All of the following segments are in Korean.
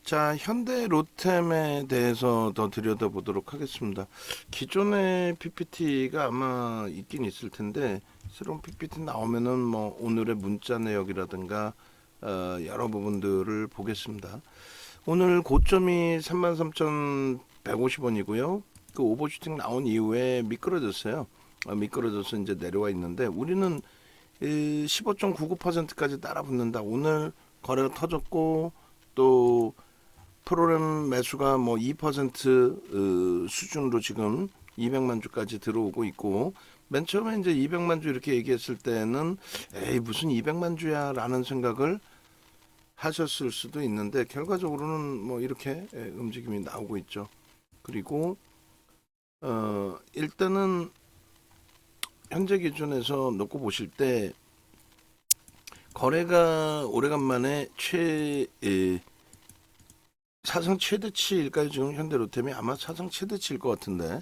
자, 현대 로템에 대해서 더 들여다보도록 하겠습니다. 기존의 PPT가 아마 있긴 있을 텐데 새로운 PPT 나오면은 뭐 오늘의 문자 내역이라든가 여러 부분들을 보겠습니다. 오늘 고점이 33,150원이고요. 그 오버슈팅 나온 이후에 미끄러졌어요. 미끄러져서 이제 내려와 있는데 우리는 15.99%까지 따라붙는다. 오늘 거래가 터졌고 또 프로그램 매수가 뭐 2% 수준으로 지금 200만 주까지 들어오고 있고, 맨 처음에 이제 200만 주 이렇게 얘기했을 때는 에이 무슨 200만 주야라는 생각을 하셨을 수도 있는데 결과적으로는 뭐 이렇게 움직임이 나오고 있죠. 그리고 일단은 현재 기준에서 놓고 보실 때 거래가 오래간만에 사상 최대치일까요? 지금 현대로템이 아마 사상 최대치일 것 같은데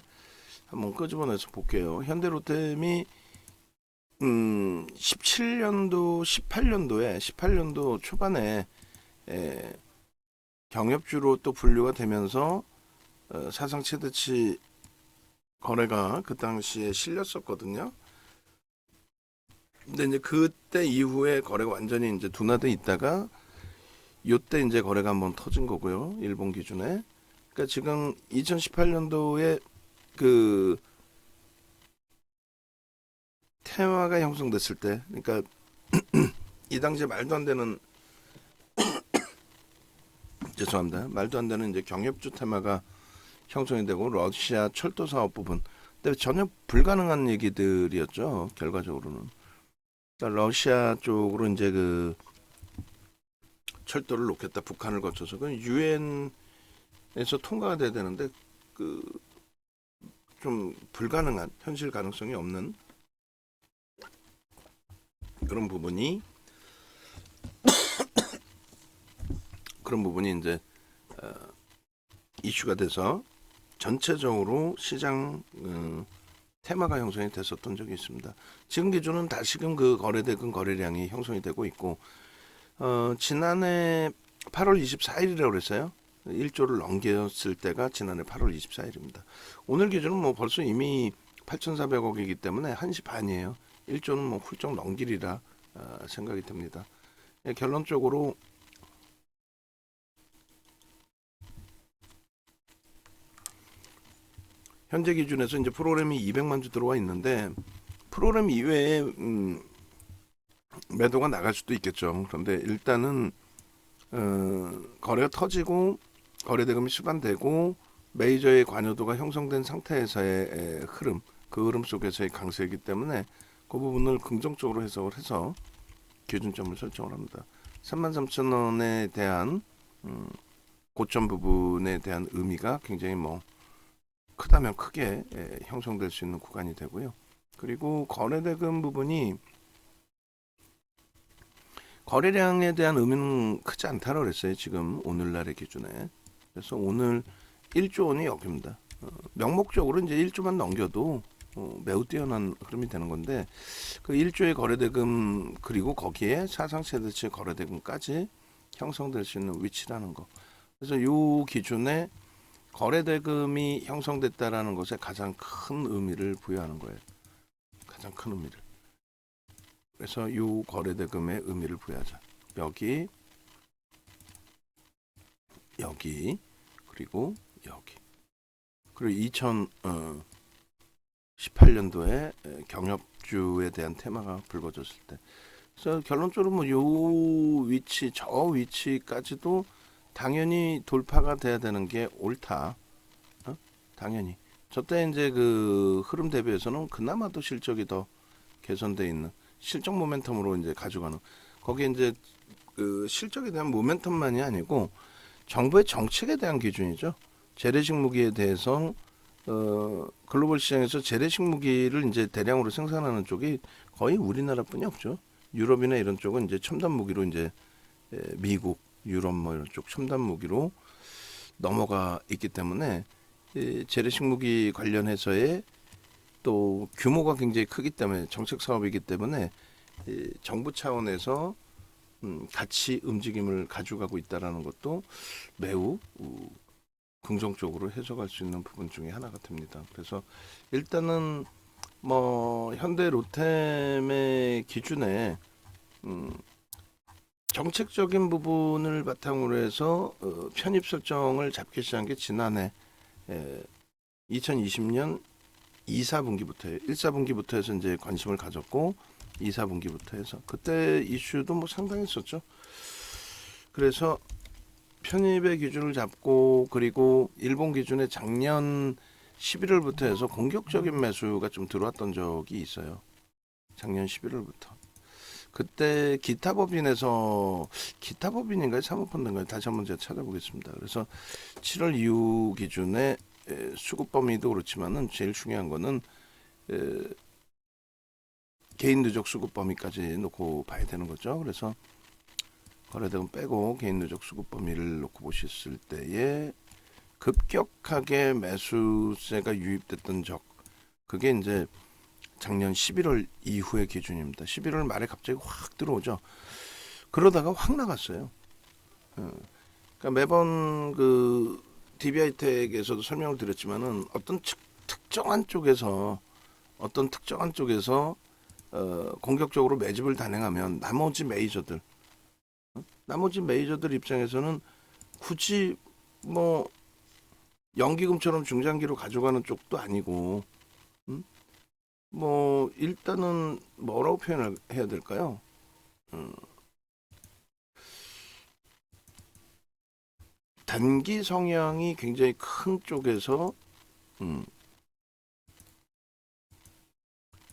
한번 끄집어내서 볼게요. 현대로템이 17년도 18년도 초반에 경협주로 또 분류가 되면서 사상 최대치 거래가 그 당시에 실렸었거든요. 근데 이제 그때 이후에 거래가 완전히 이제 둔화돼 있다가 요때 이제 거래가 한번 터진 거고요. 일본 기준에. 그러니까 지금 2018년도에 그 테마가 형성됐을 때, 그러니까 이 당시에 말도 안 되는 죄송합니다. 말도 안 되는 이제 경협주 테마가 형성이 되고 러시아 철도 사업 부분. 근데 전혀 불가능한 얘기들이었죠. 결과적으로는. 그러니까 러시아 쪽으로 이제 그 철도를 놓겠다. 북한을 거쳐서 그 유엔에서 통과가 돼야 되는데 그 좀 불가능한 현실 가능성이 없는 그런 부분이 이제 이슈가 돼서 전체적으로 시장 테마가 형성이 됐었던 적이 있습니다. 지금 기준은 다시금 그 거래대금 거래량이 형성이 되고 있고 지난해 8월 24일이라고 그랬어요. 1조를 넘겼을 때가 지난해 8월 24일입니다. 오늘 기준은 뭐 벌써 이미 8,400억이기 때문에 1시 반이에요. 1조는 뭐 훌쩍 넘기리라 생각이 듭니다. 결론적으로 현재 기준에서 이제 프로그램이 200만 주 들어와 있는데 프로그램 이외에 매도가 나갈 수도 있겠죠. 그런데 일단은 거래가 터지고 거래대금이 수반되고 메이저의 관여도가 형성된 상태에서의 흐름, 그 흐름 속에서의 강세이기 때문에 그 부분을 긍정적으로 해석을 해서 기준점을 설정을 합니다. 33,000원에 대한 고점 부분에 대한 의미가 굉장히 뭐 크다면 크게 형성될 수 있는 구간이 되고요. 그리고 거래대금 부분이 거래량에 대한 의미는 크지 않다고 그랬어요. 지금 오늘날의 기준에. 그래서 오늘 1조 원이 여기입니다. 명목적으로 이제 1조만 넘겨도 매우 뛰어난 흐름이 되는 건데 그 1조의 거래대금 그리고 거기에 사상 최대치 거래대금까지 형성될 수 있는 위치라는 거. 그래서 이 기준에 거래대금이 형성됐다라는 것에 가장 큰 의미를 부여하는 거예요. 가장 큰 의미를. 그래서 이 거래대금의 의미를 부여하자. 여기, 여기, 그리고 여기. 그리고 2018년도에 경협주에 대한 테마가 불거졌을 때. 그래서 결론적으로 뭐 요 위치, 저 위치까지도 당연히 돌파가 돼야 되는 게 옳다. 당연히. 저때 이제 그 흐름 대비해서는 그나마도 실적이 더 개선돼 있는 실적 모멘텀으로 이제 가져가는 거기에 이제 그 실적에 대한 모멘텀만이 아니고 정부의 정책에 대한 기준이죠. 재래식 무기에 대해서 글로벌 시장에서 재래식 무기를 이제 대량으로 생산하는 쪽이 거의 우리나라뿐이 없죠. 유럽이나 이런 쪽은 이제 첨단 무기로 이제 미국, 유럽 뭐 이런 쪽 첨단 무기로 넘어가 있기 때문에 재래식 무기 관련해서의 또 규모가 굉장히 크기 때문에 정책 사업이기 때문에 정부 차원에서 같이 움직임을 가져가고 있다라는 것도 매우 긍정적으로 해석할 수 있는 부분 중에 하나가 됩니다. 그래서 일단은 뭐 현대 로템의 기준에 정책적인 부분을 바탕으로 해서 편입 설정을 잡기 시작한 게 지난해 2020년 2, 4분기부터 1, 4분기부터 해서 이제 관심을 가졌고 2, 4분기부터 해서 그때 이슈도 뭐 상당했었죠. 그래서 편입의 기준을 잡고 그리고 일본 기준에 작년 11월부터 해서 공격적인 매수가 좀 들어왔던 적이 있어요. 작년 11월부터. 그때 기타법인인가요? 사모펀드인가요? 다시 한번 제가 찾아보겠습니다. 그래서 7월 이후 기준에 수급 범위도 그렇지만은 제일 중요한 거는 개인 누적 수급 범위까지 놓고 봐야 되는 거죠. 그래서 거래대금 빼고 개인 누적 수급 범위를 놓고 보셨을 때에 급격하게 매수세가 유입됐던 적, 그게 이제 작년 11월 이후의 기준입니다. 11월 말에 갑자기 확 들어오죠. 그러다가 확 나갔어요. 그러니까 매번 그 DBI텍에서도 설명을 드렸지만은 어떤 특정한 쪽에서 공격적으로 매집을 단행하면 나머지 메이저들 입장에서는 굳이 뭐 연기금처럼 중장기로 가져가는 쪽도 아니고, 뭐 일단은 뭐라고 표현을 해야 될까요? 단기 성향이 굉장히 큰 쪽에서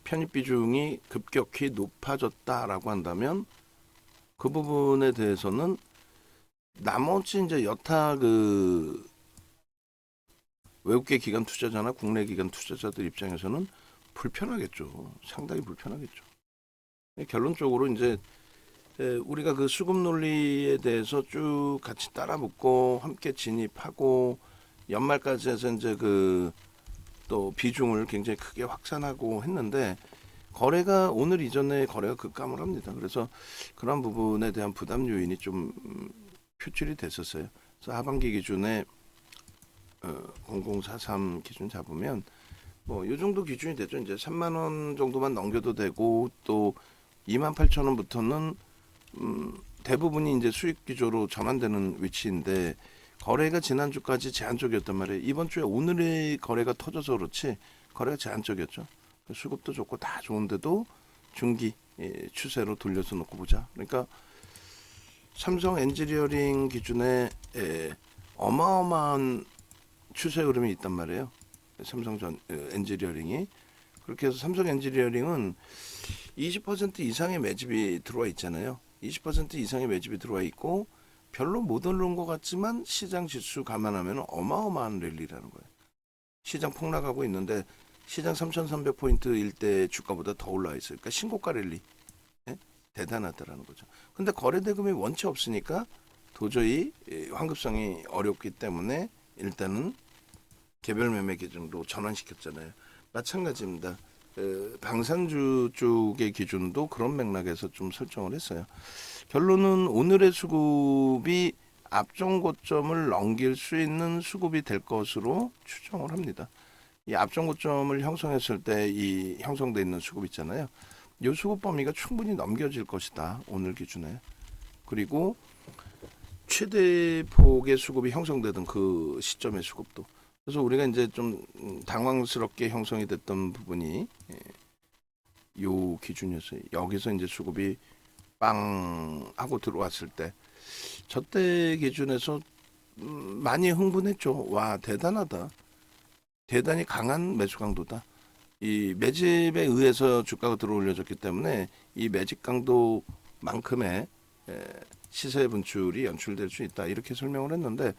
편입 비중이 급격히 높아졌다라고 한다면 그 부분에 대해서는 나머지 이제 여타 그 외국계 기관 투자자나 국내 기관 투자자들 입장에서는 불편하겠죠. 상당히 불편하겠죠. 결론적으로 이제 우리가 그 수급 논리에 대해서 쭉 같이 따라 붙고 함께 진입하고 연말까지 해서 이제 그 또 비중을 굉장히 크게 확산하고 했는데 거래가 오늘 이전에 거래가 급감을 합니다. 그래서 그런 부분에 대한 부담 요인이 좀 표출이 됐었어요. 그래서 하반기 기준에 0043 기준 잡으면 뭐 이 정도 기준이 되죠. 이제 3만 원 정도만 넘겨도 되고 또 28,000원부터는 대부분이 이제 수익 기조로 전환되는 위치인데 거래가 지난주까지 제한적이었단 말이에요. 이번 주에 오늘의 거래가 터져서 그렇지 거래가 제한적이었죠. 수급도 좋고 다 좋은데도 중기 추세로 돌려서 놓고 보자. 그러니까 삼성 엔지니어링 기준에 어마어마한 추세 흐름이 있단 말이에요. 삼성 엔지니어링이. 그렇게 해서 삼성 엔지니어링은 20% 이상의 매집이 들어와 있잖아요. 20% 이상의 매집이 들어와 있고 별로 못 오른 것 같지만 시장 지수 감안하면 어마어마한 랠리라는 거예요. 시장 폭락하고 있는데 시장 3,300포인트일 때 주가보다 더 올라와 있어요. 그러니까 신고가 랠리. 대단하다라는 거죠. 근데 거래 대금이 원체 없으니까 도저히 환급성이 어렵기 때문에 일단은 개별 매매 기준으로 전환시켰잖아요. 마찬가지입니다. 방산주 쪽의 기준도 그런 맥락에서 좀 설정을 했어요. 결론은 오늘의 수급이 앞전 고점을 넘길 수 있는 수급이 될 것으로 추정을 합니다. 이 앞전 고점을 형성했을 때 이 형성돼 있는 수급 있잖아요. 이 수급 범위가 충분히 넘겨질 것이다. 오늘 기준에. 그리고 최대 폭의 수급이 형성되던 그 시점의 수급도. 그래서 우리가 이제 좀 당황스럽게 형성이 됐던 부분이 요 기준이었어요. 여기서 이제 수급이 빵 하고 들어왔을 때 저때 기준에서 많이 흥분했죠. 와, 대단하다. 대단히 강한 매수 강도다. 이 매집에 의해서 주가가 들어올려졌기 때문에 이 매집 강도만큼의 시세 분출이 연출될 수 있다. 이렇게 설명을 했는데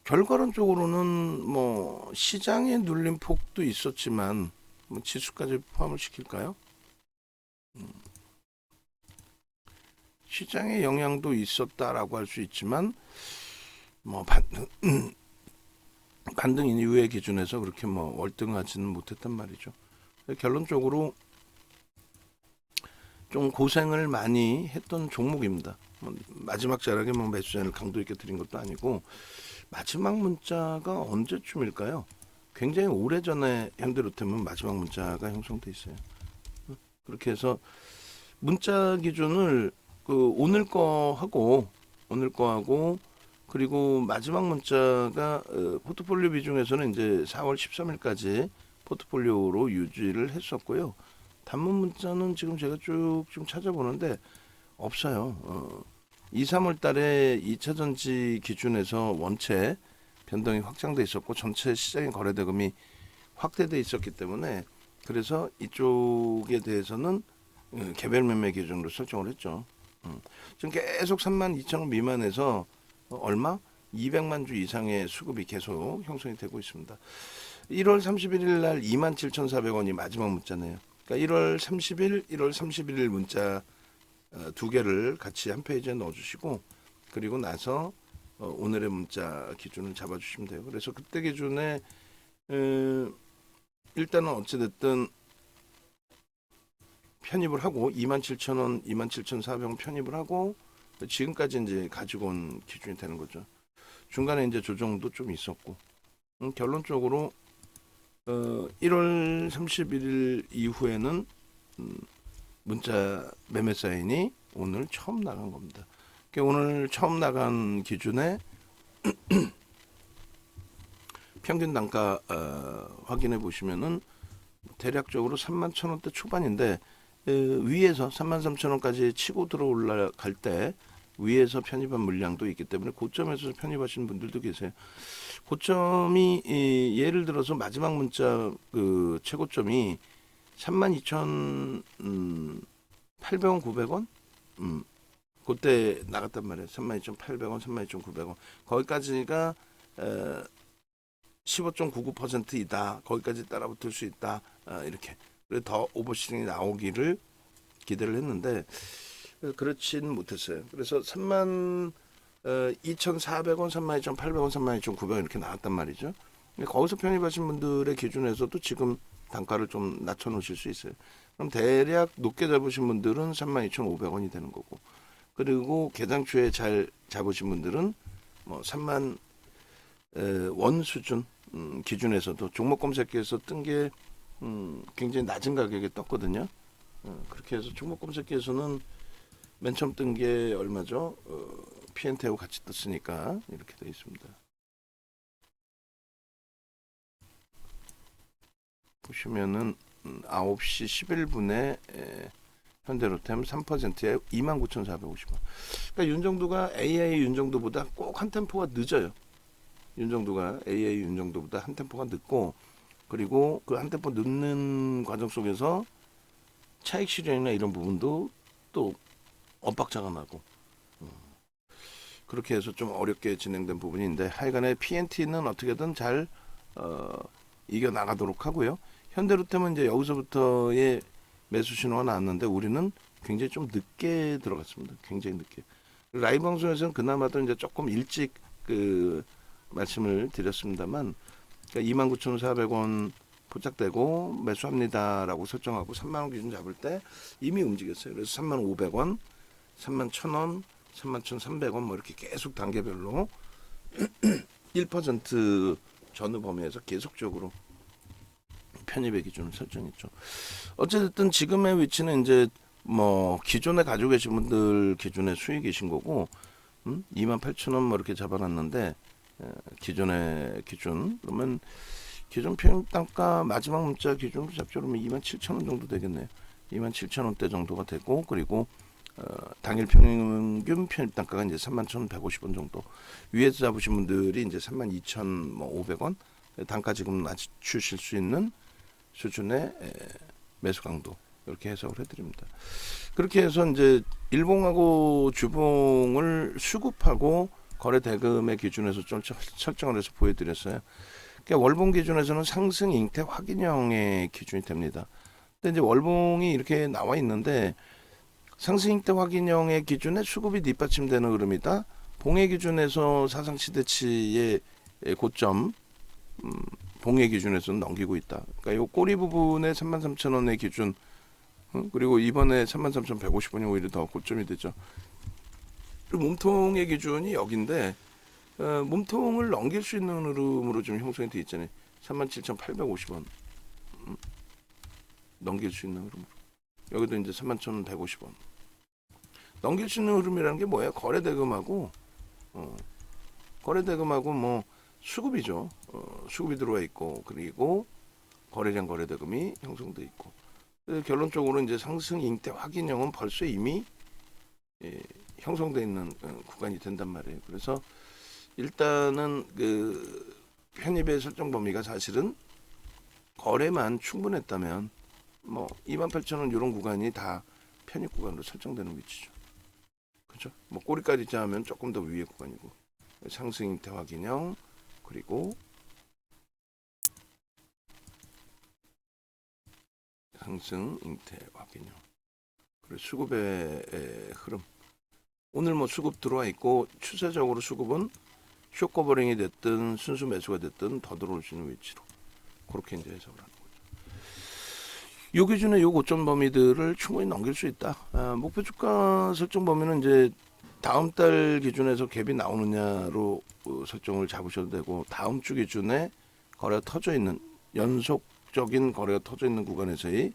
결과론적으로는 뭐 시장의 눌림 폭도 있었지만 뭐 지수까지 포함을 시킬까요? 시장의 영향도 있었다라고 할 수 있지만 뭐 반등 이후의 기준에서 그렇게 뭐 월등하지는 못했단 말이죠. 결론적으로 좀 고생을 많이 했던 종목입니다. 마지막 자락에 매수잔을 강도 있게 드린 것도 아니고 마지막 문자가 언제쯤일까요? 굉장히 오래전에 현대로템은 마지막 문자가 형성돼 있어요. 그렇게 해서 문자 기준을 오늘 거 하고 그리고 마지막 문자가 포트폴리오 비중에서는 이제 4월 13일까지 포트폴리오로 유지를 했었고요. 단문 문자는 지금 제가 쭉 좀 찾아보는데 없어요. 2, 3월 달에 2차 전지 기준에서 원체 변동이 확장돼 있었고 전체 시장의 거래 대금이 확대돼 있었기 때문에 그래서 이쪽에 대해서는 개별 매매 기준으로 설정을 했죠. 지금 계속 32,000원 미만에서 얼마? 200만 주 이상의 수급이 계속 형성이 되고 있습니다. 1월 31일 날 27,400원이 마지막 문자네요. 그러니까 1월 30일, 1월 31일 문자 두 개를 같이 한 페이지에 넣어주시고 그리고 나서 오늘의 문자 기준을 잡아주시면 돼요. 그래서 그때 기준에 일단은 어찌됐든 편입을 하고 27,000원, 27,400원 편입을 하고 지금까지 이제 가지고 온 기준이 되는 거죠. 중간에 이제 조정도 좀 있었고 결론적으로 1월 31일 이후에는 문자 매매 사인이 오늘 처음 나간 겁니다. 그러니까 오늘 처음 나간 기준에 평균 단가 확인해 보시면은 대략적으로 31,000원대 초반인데 위에서 33,000원까지 치고 들어 올라갈 때 위에서 편입한 물량도 있기 때문에 고점에서 편입하시는 분들도 계세요. 고점이 예를 들어서 마지막 문자 최고점이 32,800원, 900원 그때 나갔단 말이에요. 32,800원, 32,900원 거기까지가 15.99%이다. 거기까지 따라붙을 수 있다. 이렇게 그래서 더 오버슈팅이 나오기를 기대를 했는데 그렇진 못했어요. 그래서 32,400원, 32,800원, 32,900원 이렇게 나왔단 말이죠. 거기서 편입하신 분들의 기준에서도 지금 단가를 좀 낮춰놓으실 수 있어요. 그럼 대략 높게 잡으신 분들은 32,500원이 되는 거고 그리고 개당초에 잘 잡으신 분들은 뭐 3만 원 수준 기준에서도 종목 검색기에서 뜬 게 굉장히 낮은 가격에 떴거든요. 그렇게 해서 종목 검색기에서는 맨 처음 뜬 게 얼마죠? P&T하고 같이 떴으니까 이렇게 되어 있습니다. 보시면은 9시 11분에 현대로템 3%에 29,450원. 그러니까 윤정도가 AI 윤정도보다 꼭 한 템포가 늦어요. 윤정도가 AI 윤정도보다 한 템포가 늦고 그리고 그 한 템포 늦는 과정 속에서 차익 실현이나 이런 부분도 또 엇박자가 나고 그렇게 해서 좀 어렵게 진행된 부분인데 하여간에 P&T는 어떻게든 잘 이겨 나가도록 하고요. 현대로템은 이제 여기서부터의 매수 신호가 나왔는데 우리는 굉장히 좀 늦게 들어갔습니다. 굉장히 늦게. 라이브 방송에서는 그나마도 이제 조금 일찍 말씀을 드렸습니다만 그러니까 29,400원 포착되고 매수합니다라고 설정하고 3만원 기준 잡을 때 이미 움직였어요. 그래서 3,500원, 31,000원, 31,300원 뭐 이렇게 계속 단계별로 1% 전후 범위에서 계속적으로 편입의 기준을 설정했죠. 어쨌든 지금의 위치는 이제 뭐 기존에 가지고 계신 분들 기준의 수익이신 거고 28,000원 뭐 이렇게 잡아놨는데 기존의 기준 그러면 기존 평단가 마지막 문자 기준으로 잡죠. 그러면 27,000원 정도 되겠네요. 27,000원대 정도가 되고 그리고 당일 평균 편입단가가 이제 31,150원 정도 위에서 잡으신 분들이 이제 32,500원 단가 지금 낮추실 수 있는 수준의 매수 강도 이렇게 해석을 해드립니다. 그렇게 해서 이제 일봉하고 주봉을 수급하고 거래 대금의 기준에서 좀 설정을 해서 보여드렸어요. 그러니까 월봉 기준에서는 상승 잉태 확인형의 기준이 됩니다. 근데 이제 월봉이 이렇게 나와 있는데 상승 잉태 확인형의 기준에 수급이 뒷받침되는 흐름이다. 봉의 기준에서 사상 시대치의 고점 봉의 기준에서는 넘기고 있다. 그러니까 이 꼬리 부분의 33,000원의 기준 그리고 이번에 33,150원이 오히려 더 고점이 되죠. 그리고 몸통의 기준이 여기인데 몸통을 넘길 수 있는 흐름으로 좀 형성이 돼 있잖아요. 37,850원 넘길 수 있는 흐름. 여기도 이제 31,150원 넘길 수 있는 흐름이라는 게 뭐예요? 거래대금하고 거래대금하고 뭐 수급이죠. 수급이 들어와 있고 그리고 거래량 거래대금이 형성돼 있고 결론적으로 이제 상승 잉태 확인형은 벌써 이미 형성돼 있는 구간이 된단 말이에요. 그래서 일단은 그 편입의 설정 범위가 사실은 거래만 충분했다면 뭐 28,000원 이런 구간이 다 편입 구간으로 설정되는 위치죠. 그렇죠? 뭐 꼬리까지 짜면 조금 더 위의 구간이고 상승 잉태 확인형 그리고 상승 잉태 확인형 그리고 수급의 흐름 오늘 뭐 수급 들어와 있고 추세적으로 수급은 쇼커버링이 됐든 순수 매수가 됐든 더 들어올 수 있는 위치로 그렇게 이제 해석을 하는 거죠. 요 기준에 요 고점 범위들을 충분히 넘길 수 있다. 목표 주가 설정 범위는 이제 다음 달 기준에서 갭이 나오느냐로 설정을 잡으셔도 되고 다음 주 기준에 거래가 터져 있는 연속적인 거래가 터져 있는 구간에서의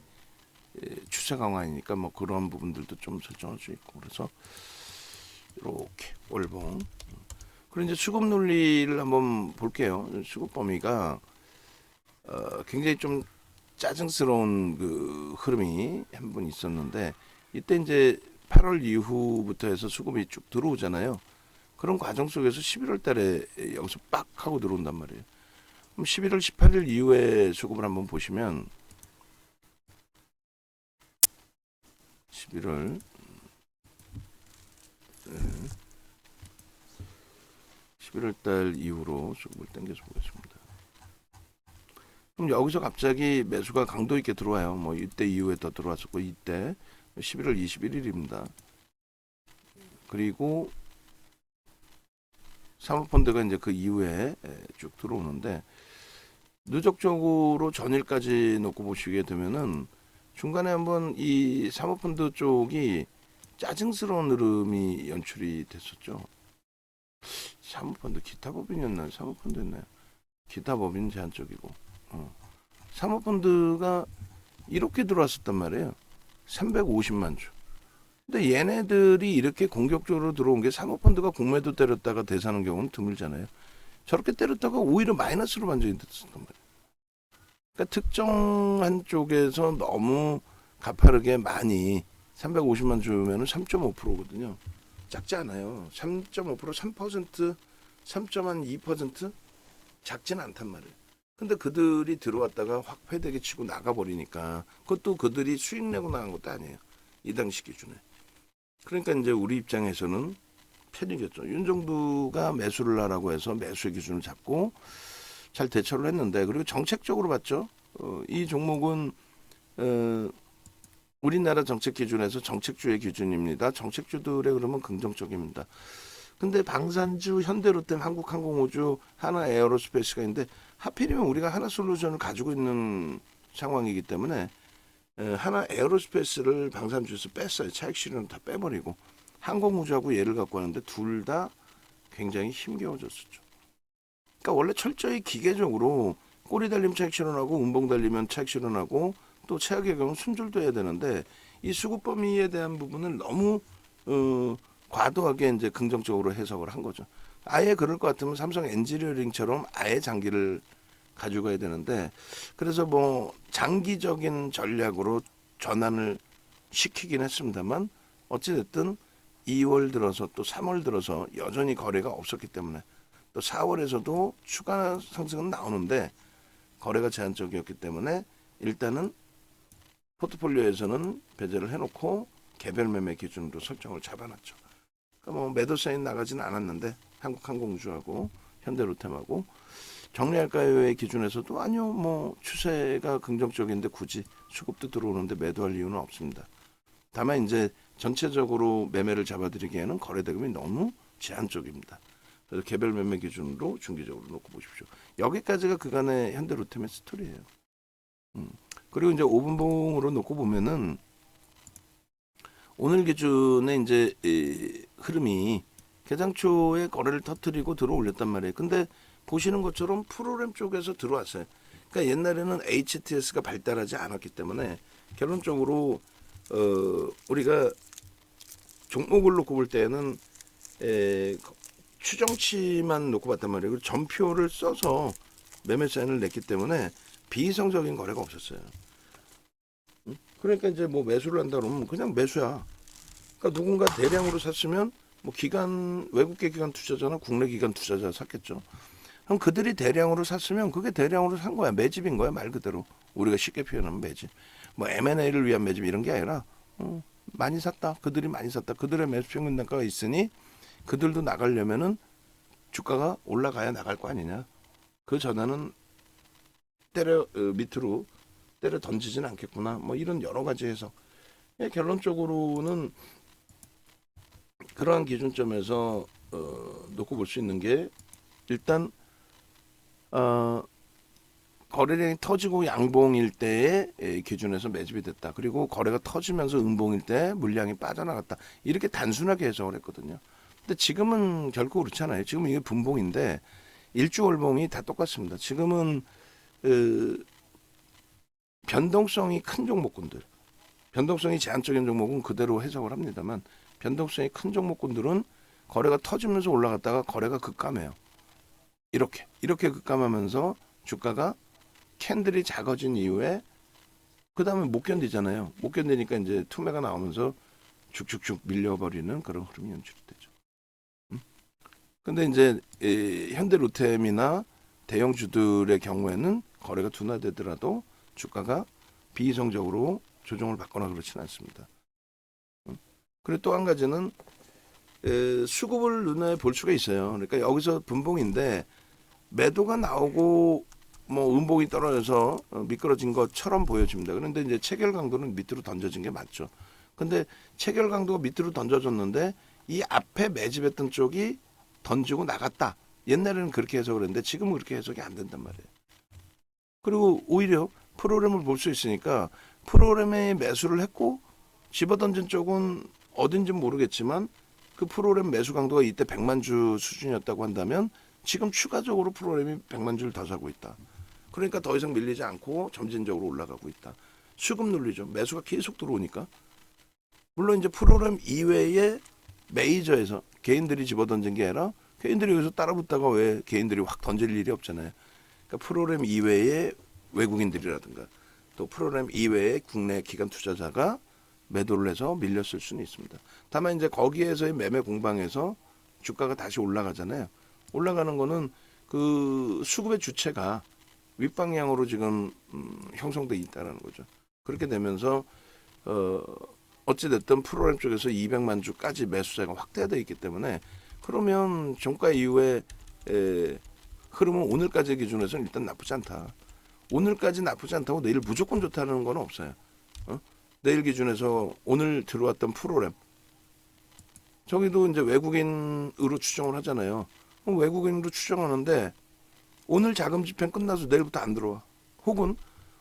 추세 강화이니까 뭐 그런 부분들도 좀 설정할 수 있고 그래서 이렇게 월봉 그리고 이제 수급 논리를 한번 볼게요. 수급 범위가 굉장히 좀 짜증스러운 그 흐름이 한 번 있었는데 이때 이제 8월 이후부터 해서 수급이 쭉 들어오잖아요. 그런 과정 속에서 11월 달에 여기서 빡 하고 들어온단 말이에요. 그럼 11월 18일 이후에 수급을 한번 보시면 11월 11월 달 이후로 수급을 당겨서 보겠습니다. 그럼 여기서 갑자기 매수가 강도 있게 들어와요. 뭐 이때 이후에 더 들어왔었고 이때 11월 21일입니다. 그리고 사모펀드가 이제 그 이후에 쭉 들어오는데 누적적으로 전일까지 놓고 보시게 되면은 중간에 한번 이 사모펀드 쪽이 짜증스러운 흐름이 연출이 됐었죠. 사모펀드 기타법인이었나요? 사모펀드였나요? 기타법인 제한 쪽이고 사모펀드가 이렇게 들어왔었단 말이에요. 350만 주. 근데 얘네들이 이렇게 공격적으로 들어온 게 사모펀드가 공매도 때렸다가 대사하는 경우는 드물잖아요. 저렇게 때렸다가 오히려 마이너스로 반전이 됐었단 말이에요. 그러니까 특정한 쪽에서 너무 가파르게 많이 350만 주면은 3.5%거든요. 작지 않아요. 3.5%, 3%, 3.2% 작지는 않단 말이에요. 근데 그들이 들어왔다가 확 패대기 치고 나가버리니까 그것도 그들이 수익 내고 나간 것도 아니에요. 이 당시 기준에. 그러니까 이제 우리 입장에서는 편이겠죠. 윤 정부가 매수를 하라고 해서 매수의 기준을 잡고 잘 대처를 했는데 그리고 정책적으로 봤죠. 이 종목은 우리나라 정책 기준에서 정책주의 기준입니다. 정책주들의 그러면 긍정적입니다. 근데 방산주, 현대로템, 한국항공우주, 하나에어로스페이스가 있는데 하필이면 우리가 하나솔루션을 가지고 있는 상황이기 때문에 하나에어로스페이스를 방산주에서 뺐어요. 차익 실현을 다 빼버리고 항공우주하고 얘를 갖고 왔는데 둘 다 굉장히 힘겨워졌었죠. 그러니까 원래 철저히 기계적으로 꼬리 달리면 차익 실현하고 운봉 달리면 차익 실현하고 또 최악의 경우 순절도 해야 되는데 이 수급 범위에 대한 부분을 너무 과도하게 이제 긍정적으로 해석을 한 거죠. 아예 그럴 것 같으면 삼성 엔지니어링처럼 아예 장기를 가져가야 되는데 그래서 뭐 장기적인 전략으로 전환을 시키긴 했습니다만 어찌됐든 2월 들어서 또 3월 들어서 여전히 거래가 없었기 때문에 또 4월에서도 추가 상승은 나오는데 거래가 제한적이었기 때문에 일단은 포트폴리오에서는 배제를 해놓고 개별 매매 기준으로 설정을 잡아놨죠. 그러니까 뭐 매도 사인 나가지는 않았는데 한국항공우주하고 현대로템하고 정리할까요의 기준에서도 아니요 뭐 추세가 긍정적인데 굳이 수급도 들어오는데 매도할 이유는 없습니다. 다만 이제 전체적으로 매매를 잡아드리기에는 거래대금이 너무 제한적입니다. 그래서 개별 매매 기준으로 중기적으로 놓고 보십시오. 여기까지가 그간의 현대로템의 스토리예요. 그리고 이제 5분봉으로 놓고 보면은 오늘 기준에 이제 흐름이 개장초에 거래를 터뜨리고 들어 올렸단 말이에요. 근데 보시는 것처럼 프로그램 쪽에서 들어왔어요. 그러니까 옛날에는 HTS가 발달하지 않았기 때문에 결론적으로 우리가 종목을 놓고 볼 때는 추정치만 놓고 봤단 말이에요. 그리고 전표를 써서 매매 사인을 냈기 때문에 비이성적인 거래가 없었어요. 그러니까 이제 뭐 매수를 한다 그러면 그냥 매수야. 그러니까 누군가 대량으로 샀으면 뭐 기관 외국계 기관 투자자나 국내 기관 투자자 샀겠죠. 그럼 그들이 대량으로 샀으면 그게 대량으로 산 거야. 매집인 거야 말 그대로. 우리가 쉽게 표현하면 매집. 뭐 M&A를 위한 매집 이런 게 아니라 많이 샀다. 그들이 많이 샀다. 그들의 매수 평균 단가가 있으니 그들도 나가려면은 주가가 올라가야 나갈 거 아니냐. 그 전에는 때려 밑으로 때려 던지진 않겠구나. 뭐 이런 여러 가지 해서 결론적으로는 그러한 기준점에서 놓고 볼 수 있는 게 일단 거래량이 터지고 양봉일 때의 기준에서 매집이 됐다. 그리고 거래가 터지면서 음봉일 때 물량이 빠져나갔다. 이렇게 단순하게 해석을 했거든요. 근데 지금은 결코 그렇지 않아요. 지금 이게 분봉인데 일주월봉이 다 똑같습니다. 지금은 변동성이 큰 종목군들, 변동성이 제한적인 종목은 그대로 해석을 합니다만 변동성이 큰 종목군들은 거래가 터지면서 올라갔다가 거래가 급감해요. 이렇게 급감하면서 주가가 캔들이 작아진 이후에 그 다음에 못 견디잖아요. 못 견디니까 이제 투매가 나오면서 쭉쭉쭉 밀려버리는 그런 흐름이 연출되죠. 근데 이제 현대로템이나 대형주들의 경우에는 거래가 둔화되더라도 주가가 비이성적으로 조정을 받거나 그렇지는 않습니다. 그리고 또 한 가지는 수급을 눈에 볼 수가 있어요. 그러니까 여기서 분봉인데 매도가 나오고 뭐 음봉이 떨어져서 미끄러진 것처럼 보여집니다. 그런데 이제 체결 강도는 밑으로 던져진 게 맞죠. 근데 체결 강도가 밑으로 던져졌는데 이 앞에 매집했던 쪽이 던지고 나갔다. 옛날에는 그렇게 해석을 했는데 지금은 그렇게 해석이 안 된단 말이에요. 그리고 오히려 프로그램을 볼 수 있으니까 프로그램에 매수를 했고 집어던진 쪽은 어딘지 모르겠지만 그 프로그램 매수 강도가 이때 100만 주 수준이었다고 한다면 지금 추가적으로 프로그램이 100만 주를 더 사고 있다. 그러니까 더 이상 밀리지 않고 점진적으로 올라가고 있다. 수급 눌리죠. 매수가 계속 들어오니까. 물론 이제 프로그램 이외에 메이저에서 개인들이 집어던진 게 아니라 개인들이 여기서 따라붙다가 왜 개인들이 확 던질 일이 없잖아요. 그러니까 프로그램 이외에 외국인들이라든가 또 프로그램 이외에 국내 기관 투자자가 매도를 해서 밀렸을 수는 있습니다. 다만 이제 거기에서의 매매 공방에서 주가가 다시 올라가잖아요. 올라가는 거는 그 수급의 주체가 윗방향으로 지금 형성돼 있다는 거죠. 그렇게 되면서 어찌됐든 프로그램 쪽에서 200만 주까지 매수세가 확대되어 있기 때문에 그러면 종가 이후에 흐름은 오늘까지 기준에서는 일단 나쁘지 않다. 오늘까지 나쁘지 않다고 내일 무조건 좋다는 건 없어요. 내일 기준에서 오늘 들어왔던 프로그램 저기도 이제 외국인으로 추정을 하잖아요. 외국인으로 추정하는데 오늘 자금 집행 끝나서 내일부터 안 들어와. 혹은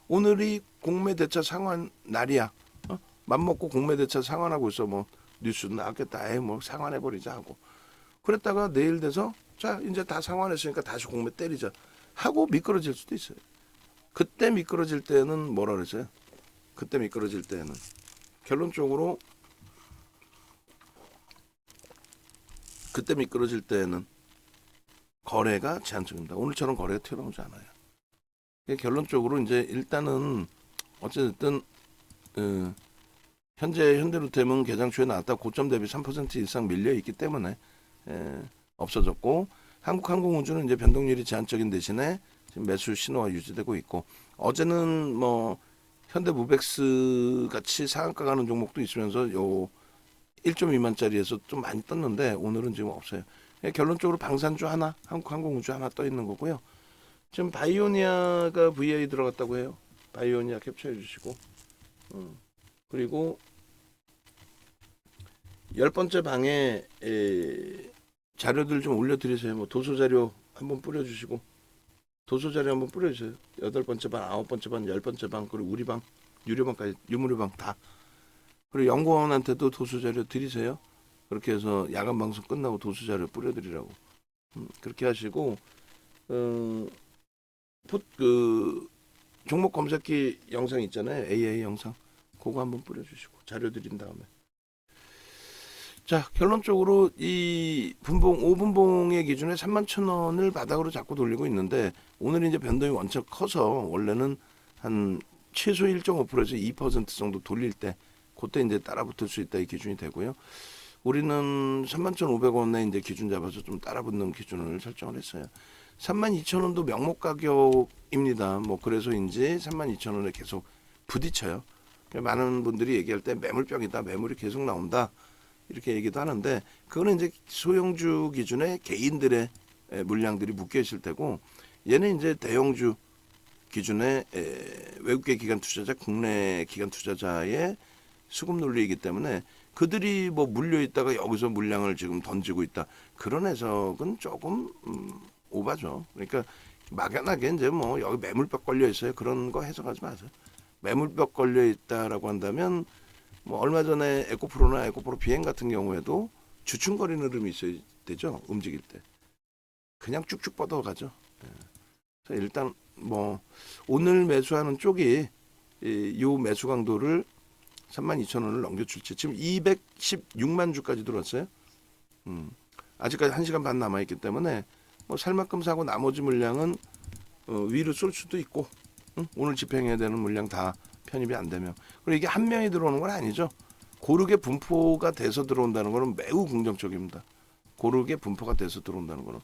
오늘이 공매 대차 상환 날이야. 맘먹고 공매 대차 상환하고 있어. 뭐 뉴스 나왔겠다. 에이 뭐 상환해버리자 하고. 그랬다가 내일 돼서 자 이제 다 상환했으니까 다시 공매 때리자 하고 미끄러질 수도 있어요. 그때 미끄러질 때는 뭐라 그랬어요? 그때 미끄러질 때는 결론적으로 그때 미끄러질 때는 거래가 제한적입니다. 오늘처럼 거래가 튀어나오지 않아요. 결론적으로 이제 일단은 어쨌든 현재 현대로템은 개장초에 나왔다 고점 대비 3% 이상 밀려 있기 때문에 없어졌고 한국항공우주는 이제 변동률이 제한적인 대신에 지금 매수 신호가 유지되고 있고 어제는 뭐 현대무백스 같이 상한가 가는 종목도 있으면서 요 1.2만짜리에서 좀 많이 떴는데 오늘은 지금 없어요. 결론적으로 방산주 하나, 한국항공우주 하나 떠 있는 거고요. 지금 바이오니아가 VI 들어갔다고 해요. 바이오니아 캡처해 주시고 그리고 10번째 방에 자료들 좀 올려드리세요. 뭐 도서자료 한번 뿌려주시고 도서자료 한번 뿌려주세요. 8번째 방, 9번째 방, 10번째 방, 그리고 우리 방, 유료방까지, 유무료방 다 그리고 연구원한테도 도수 자료 드리세요. 그렇게 해서 야간 방송 끝나고 도수 자료 뿌려드리라고. 그렇게 하시고 어, 그 종목 검색기 영상 있잖아요. AA 영상. 그거 한번 뿌려주시고 자료 드린 다음에. 자, 결론적으로 이 분봉 5분봉의 기준에 31,000원을 바닥으로 자꾸 돌리고 있는데 오늘 이제 변동이 원체 커서 원래는 한 최소 1.5%에서 2% 정도 돌릴 때 그때 이제 따라붙을 수 있다 이 기준이 되고요. 우리는 31,500원에 이제 기준 잡아서 좀 따라붙는 기준을 설정을 했어요. 32,000원도 명목 가격입니다. 뭐 그래서인지 32,000원에 계속 부딪혀요. 많은 분들이 얘기할 때 매물병이다, 매물이 계속 나온다 이렇게 얘기도 하는데 그거는 이제 소형주 기준의 개인들의 물량들이 묶여 있을 때고 얘는 이제 대형주 기준의 외국계 기관 투자자, 국내 기관 투자자의 수급 논리이기 때문에 그들이 뭐 물려 있다가 여기서 물량을 지금 던지고 있다 그런 해석은 조금 오바죠. 그러니까 막연하게 이제 뭐 여기 매물벽 걸려 있어요 그런 거 해석하지 마세요. 매물벽 걸려 있다라고 한다면 뭐 얼마 전에 에코프로나 에코프로 비행 같은 경우에도 주춤거리는 흐름이 있어야 되죠. 움직일 때 그냥 쭉쭉 뻗어가죠. 그래서 일단 뭐 오늘 매수하는 쪽이 이 매수 강도를 32,000원을 넘겨줄지 지금 216만 주까지 들어왔어요. 아직까지 1시간 반 남아있기 때문에 뭐 살 만큼 사고 나머지 물량은 위로 쏠 수도 있고 오늘 집행해야 되는 물량 다 편입이 안 되면 그리고 이게 한 명이 들어오는 건 아니죠. 고르게 분포가 돼서 들어온다는 것은 매우 긍정적입니다. 고르게 분포가 돼서 들어온다는 것은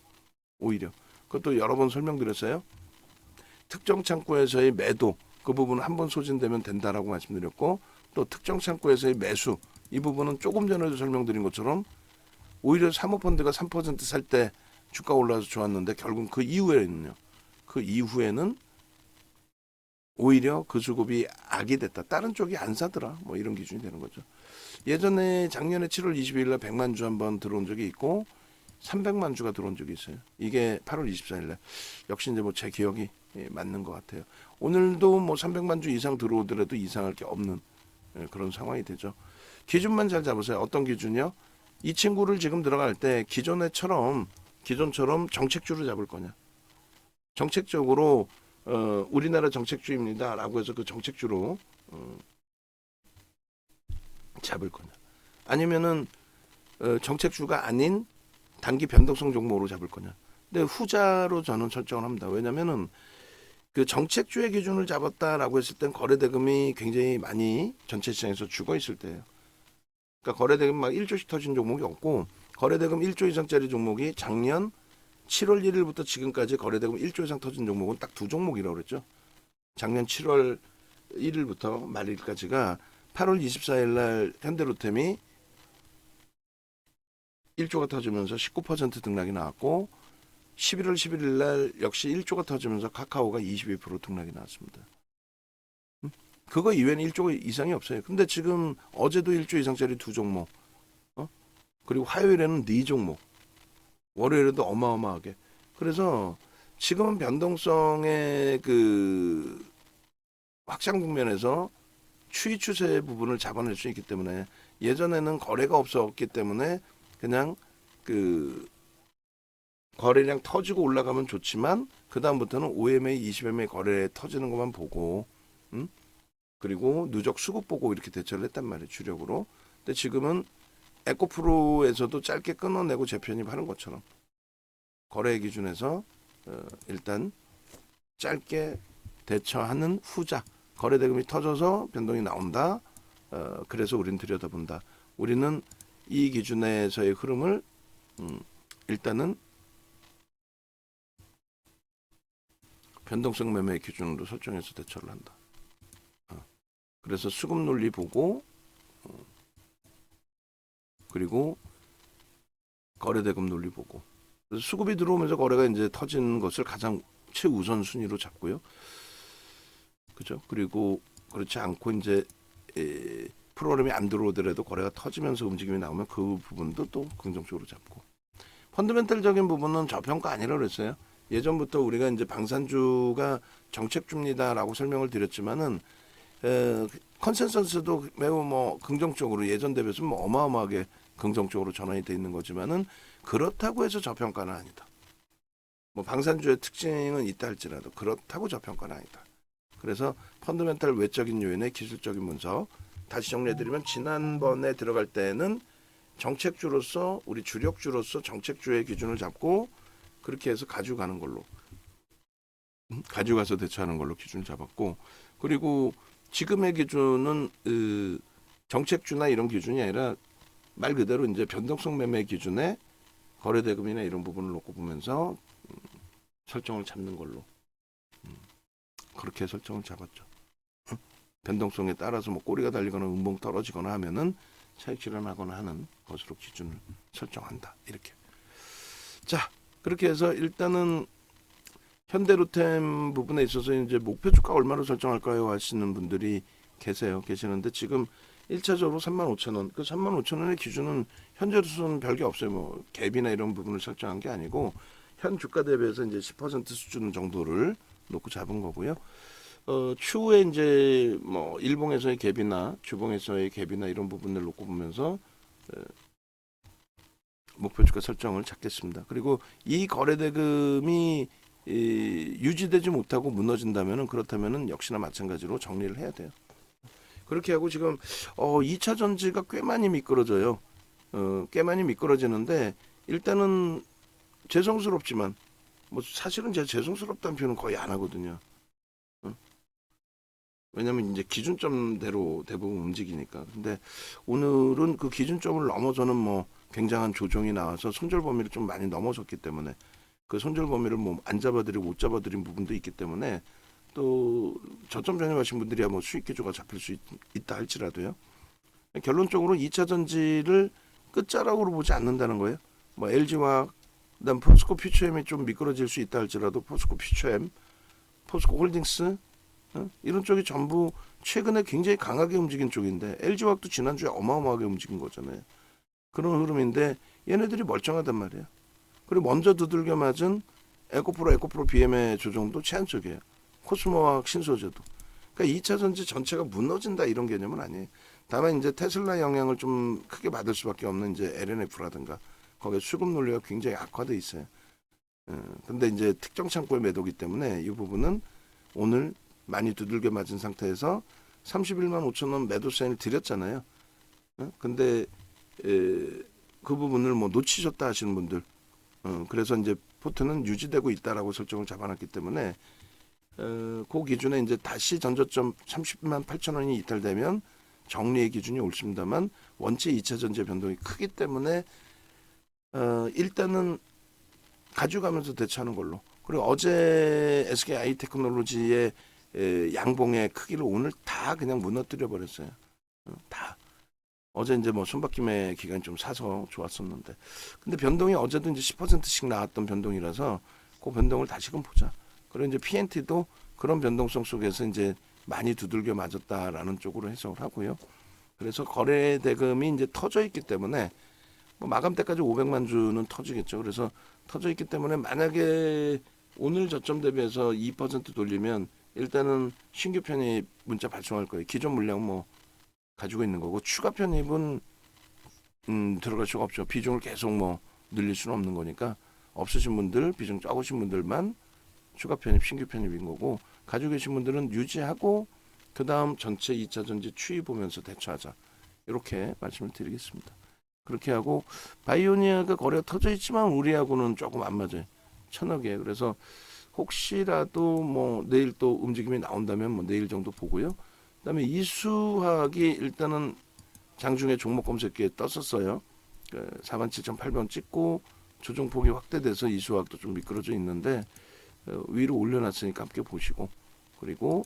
오히려 그것도 여러 번 설명드렸어요. 특정 창구에서의 매도 그 부분은 한 번 소진되면 된다라고 말씀드렸고 또 특정 창구에서의 매수 이 부분은 조금 전에도 설명드린 것처럼 오히려 사모펀드가 3% 살 때 주가 올라서 좋았는데 결국 그 이후에는요. 그 이후에는 오히려 그 수급이 악이 됐다. 다른 쪽이 안 사더라. 뭐 이런 기준이 되는 거죠. 예전에 작년에 7월 22일 날 100만 주 한번 들어온 적이 있고 300만 주가 들어온 적이 있어요. 이게 8월 24일 날. 역시 이제 뭐 제 기억이 맞는 것 같아요. 오늘도 뭐 300만 주 이상 들어오더라도 이상할 게 없는 그런 상황이 되죠. 기준만 잘 잡으세요. 어떤 기준이요? 이 친구를 지금 들어갈 때 기존처럼 정책주를 잡을 거냐. 정책적으로 우리나라 정책주입니다라고 해서 그 정책주로 잡을 거냐. 아니면은 정책주가 아닌 단기 변동성 종목으로 잡을 거냐. 근데 후자로 저는 설정을 합니다. 왜냐면은 그 정책주의 기준을 잡았다라고 했을 땐 거래대금이 굉장히 많이 전체 시장에서 죽어 있을 때예요. 그러니까 거래대금 막 1조씩 터진 종목이 없고 거래대금 1조 이상짜리 종목이 작년 7월 1일부터 지금까지 거래대금 1조 이상 터진 종목은 딱 두 종목이라고 그랬죠. 작년 7월 1일부터 말일까지가 8월 24일 날 현대로템이 1조가 터지면서 19% 등락이 나왔고 11월 11일 날 역시 1조가 터지면서 카카오가 22% 등락이 나왔습니다. 그거 이외에는 1조 이상이 없어요. 근데 지금 어제도 1조 이상짜리 두 종목, 그리고 화요일에는 4종목, 월요일에도 어마어마하게. 그래서 지금은 변동성의 그 확장 국면에서 추이 추세 부분을 잡아낼 수 있기 때문에 예전에는 거래가 없었기 때문에 그냥 그 거래량 터지고 올라가면 좋지만 그 다음부터는 5MA, 20MA 거래 터지는 것만 보고 그리고 누적 수급 보고 이렇게 대처를 했단 말이에요. 주력으로. 근데 지금은 에코프로에서도 짧게 끊어내고 재편입하는 것처럼 거래 기준에서 일단 짧게 대처하는 후자. 거래대금이 터져서 변동이 나온다. 그래서 우리는 들여다본다. 우리는 이 기준에서의 흐름을 일단은 변동성 매매 기준으로 설정해서 대처를 한다. 그래서 수급 논리 보고 그리고 거래대금 논리 보고 그래서 수급이 들어오면서 거래가 이제 터지는 것을 가장 최우선 순위로 잡고요. 그죠? 그리고 그렇지 않고 이제 프로그램이 안 들어오더라도 거래가 터지면서 움직임이 나오면 그 부분도 또 긍정적으로 잡고 펀더멘탈적인 부분은 저평가 아니라고 그랬어요. 예전부터 우리가 이제 방산주가 정책주입니다라고 설명을 드렸지만은 컨센서스도 매우 뭐 긍정적으로 예전 대비해서 뭐 어마어마하게 긍정적으로 전환이 돼 있는 거지만은 그렇다고 해서 저평가는 아니다. 뭐 방산주의 특징은 있다 할지라도 그렇다고 저평가는 아니다. 그래서 펀더멘탈 외적인 요인의 기술적인 분석 다시 정리해드리면 지난번에 들어갈 때는 정책주로서 우리 주력주로서 정책주의 기준을 잡고 그렇게 해서 가져가는 걸로 가져가서 대처하는 걸로 기준을 잡았고 그리고 지금의 기준은 정책주나 이런 기준이 아니라 말 그대로 이제 변동성 매매 기준에 거래대금이나 이런 부분을 놓고 보면서 설정을 잡는 걸로 그렇게 설정을 잡았죠. 변동성에 따라서 뭐 꼬리가 달리거나 음봉 떨어지거나 하면은 차익 실현하거나 하는 것으로 기준을 설정한다. 이렇게. 자, 그렇게 해서 일단은 현대로템 부분에 있어서 이제 목표 주가 얼마로 설정할까요? 하시는 분들이 계시는데 지금 1차적으로 35,000원. 그 35,000원의 기준은 현재로서는 별게 없어요. 뭐 갭이나 이런 부분을 설정한 게 아니고 현 주가 대비해서 이제 10% 수준 정도를 놓고 잡은 거고요. 추후에 이제 뭐 일봉에서의 갭이나 주봉에서의 갭이나 이런 부분을 놓고 보면서 목표 주가 설정을 잡겠습니다. 그리고 이 거래대금이 유지되지 못하고 무너진다면은 그렇다면은 역시나 마찬가지로 정리를 해야 돼요. 그렇게 하고 지금 2차 전지가 꽤 많이 미끄러져요. 꽤 많이 미끄러지는데 일단은 죄송스럽지만 뭐 사실은 제가 죄송스럽다는 표현은 거의 안 하거든요. 왜냐면 이제 기준점대로 대부분 움직이니까. 근데 오늘은 그 기준점을 넘어서는 뭐 굉장한 조정이 나와서 손절 범위를 좀 많이 넘어섰기 때문에 그 손절 범위를 뭐 안 잡아드리고 못 잡아드린 부분도 있기 때문에 또 저점 전념하신 분들이야 뭐 수익 기조가 잡힐 수 있다 할지라도요. 결론적으로 2차 전지를 끝자락으로 보지 않는다는 거예요. 뭐 LG와 그다음 포스코 퓨처엠이 좀 미끄러질 수 있다 할지라도 포스코 퓨처엠, 포스코 홀딩스 이런 쪽이 전부 최근에 굉장히 강하게 움직인 쪽인데 LG화학도 지난주에 어마어마하게 움직인 거잖아요. 그런 흐름인데 얘네들이 멀쩡하단 말이에요. 그리고 먼저 두들겨 맞은 에코프로 BM의 조정도 제한적이에요. 코스모화학 신소재도. 그러니까 2차 전지 전체가 무너진다 이런 개념은 아니에요. 다만 이제 테슬라 영향을 좀 크게 받을 수밖에 없는 이제 LNF라든가 거기에 수급 논리가 굉장히 악화돼 있어요. 근데 이제 특정 창고의 매도기 때문에 이 부분은 오늘 많이 두들겨 맞은 상태에서 31만 5천 원 매도 사인을 드렸잖아요. 근데 그 부분을 뭐 놓치셨다 하시는 분들, 그래서 이제 포트는 유지되고 있다라고 설정을 잡아놨기 때문에 그 기준에 이제 다시 전저점 30만 8천 원이 이탈되면 정리의 기준이 옳습니다만 원체 2차 전지의 변동이 크기 때문에 일단은 가져가면서 대처하는 걸로. 그리고 어제 SK 아이테크놀로지의 양봉의 크기를 오늘 다 그냥 무너뜨려 버렸어요. 다. 어제 이제 뭐 손바뀜의 기간이 좀 사서 좋았었는데, 근데 변동이 어제도 이제 10%씩 나왔던 변동이라서 그 변동을 다시금 보자. 그리고 이제 PNT도 그런 변동성 속에서 이제 많이 두들겨 맞았다라는 쪽으로 해석을 하고요. 그래서 거래 대금이 이제 터져 있기 때문에 뭐 마감 때까지 500만 주는 터지겠죠. 그래서 터져 있기 때문에 만약에 오늘 저점 대비해서 2% 돌리면 일단은 신규 편입 문자 발송할 거예요. 기존 물량 뭐 가지고 있는 거고 추가 편입은 들어갈 수가 없죠. 비중을 계속 뭐 늘릴 수는 없는 거니까 없으신 분들 비중 적으신 분들만 추가 편입 신규 편입인 거고 가지고 계신 분들은 유지하고 그 다음 전체 2차 전지 추이 보면서 대처하자 이렇게 말씀을 드리겠습니다. 그렇게 하고 바이오니아가 거래가 터져 있지만 우리하고는 조금 안 맞아요. 1,000억이에요. 그래서 혹시라도 뭐 내일 또 움직임이 나온다면 뭐 내일 정도 보고요. 그다음에 이수화학이 일단은 장중에 종목 검색기에 떴었어요. 47,800원 찍고 조정폭이 확대돼서 이수화학도 좀 미끄러져 있는데 위로 올려놨으니까 함께 보시고 그리고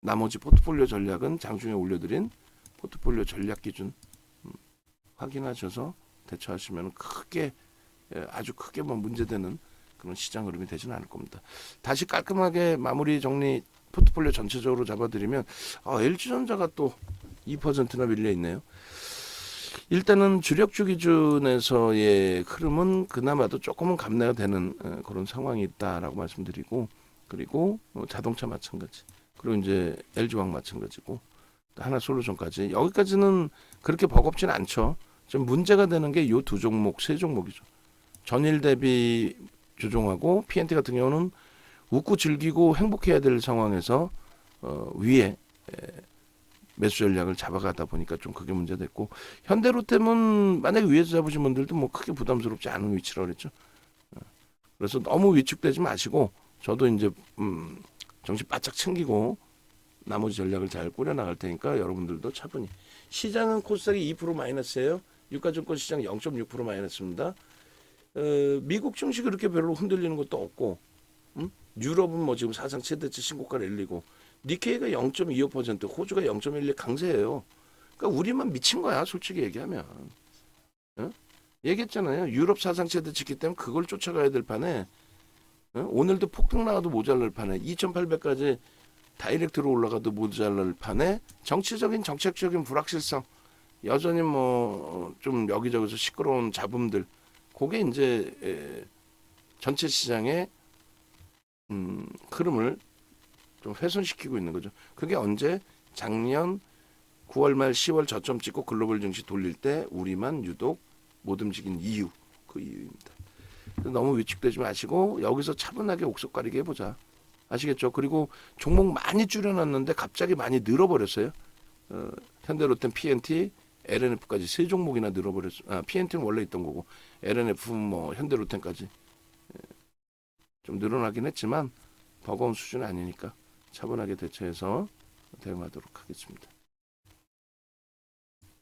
나머지 포트폴리오 전략은 장중에 올려드린 포트폴리오 전략 기준 확인하셔서 대처하시면 크게 아주 크게 뭐 문제되는 그런 시장 흐름이 되지는 않을 겁니다. 다시 깔끔하게 마무리 정리 포트폴리오 전체적으로 잡아드리면 LG전자가 또 2%나 밀려 있네요. 일단은 주력주 기준에서의 흐름은 그나마도 조금은 감내가 되는 그런 상황이 있다라고 말씀드리고 그리고 자동차 마찬가지. 그리고 이제 LG화학 마찬가지고 하나솔루션까지 여기까지는 그렇게 버겁지는 않죠. 좀 문제가 되는 게 요 두 종목, 세 종목이죠. 전일 대비 조정하고 PNT 같은 경우는 웃고 즐기고 행복해야 될 상황에서 위에 매수 전략을 잡아가다 보니까 좀 그게 문제됐고 현대로템은 만약에 위에서 잡으신 분들도 뭐 크게 부담스럽지 않은 위치라 그랬죠. 그래서 너무 위축되지 마시고 저도 이제 정신 바짝 챙기고 나머지 전략을 잘 꾸려나갈 테니까 여러분들도 차분히. 시장은 코스닥이 2% 마이너스예요. 유가증권 시장 0.6% 마이너스입니다. 미국 증시 그렇게 별로 흔들리는 것도 없고 유럽은 뭐 지금 사상 최대치 신고가 랠리고 니케이가 0.25%, 호주가 0.12 강세예요. 그러니까 우리만 미친 거야, 솔직히 얘기하면. 어? 얘기했잖아요. 유럽 사상 최대치기 때문에 그걸 쫓아가야 될 판에 오늘도 폭등 나와도 모자랄 판에 2,800까지 다이렉트로 올라가도 모자랄 판에 정치적인 정책적인 불확실성 여전히 뭐 좀 여기저기서 시끄러운 잡음들 그게 이제 전체 시장의 흐름을 좀 훼손시키고 있는 거죠. 그게 언제 작년 9월 말 10월 저점 찍고 글로벌 증시 돌릴 때 우리만 유독 못 움직인 이유 그 이유입니다. 너무 위축되지 마시고 여기서 차분하게 옥석 가리기 해보자. 아시겠죠? 그리고 종목 많이 줄여놨는데 갑자기 많이 늘어버렸어요. 현대로템, PNT, LNF까지 세 종목이나 늘어버렸어요. PNT는 원래 있던 거고 LNF, 뭐 현대로템까지 좀 늘어나긴 했지만 버거운 수준은 아니니까 차분하게 대처해서 대응하도록 하겠습니다.